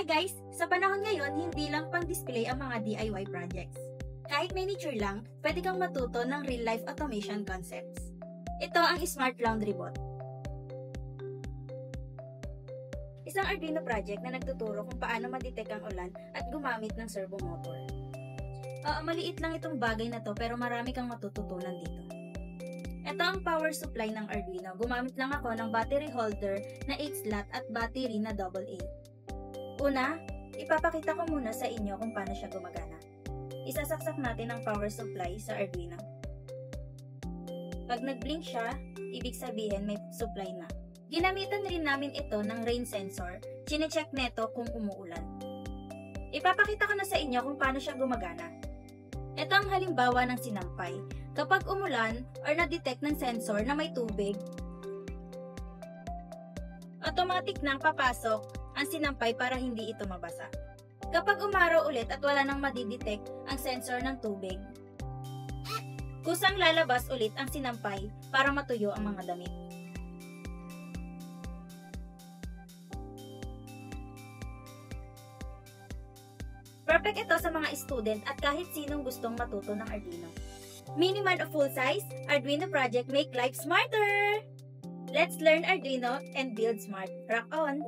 Hi guys! Sa panahon ngayon, hindi lang pang-display ang mga DIY projects. Kahit miniature lang, pwede kang matuto ng real-life automation concepts. Ito ang Smart Laundry Bot. Isang Arduino project na nagtuturo kung paano ma-detect ang ulan at gumamit ng servo motor. Maliit lang itong bagay na to pero marami kang matututunan dito. Ito ang power supply ng Arduino. Gumamit lang ako ng battery holder na 8-slot at battery na AA. Una, ipapakita ko muna sa inyo kung paano siya gumagana. Isasaksak natin ang power supply sa Arduino. Pag nag-blink siya, ibig sabihin may supply na. Ginamitan rin namin ito ng rain sensor. Chine-check neto kung umuulan. Ipapakita ko na sa inyo kung paano siya gumagana. Ito ang halimbawa ng sinampay. Kapag umulan or na-detect ng sensor na may tubig, automatic nang papasok ang sinampay para hindi ito mabasa. Kapag umaraw ulit at wala nang madidetect ang sensor ng tubig, kusang lalabas ulit ang sinampay para matuyo ang mga damit. Perfect ito sa mga student at kahit sinong gustong matuto ng Arduino. Minimal o full size, Arduino project make life smarter! Let's learn Arduino and build smart. Rock on!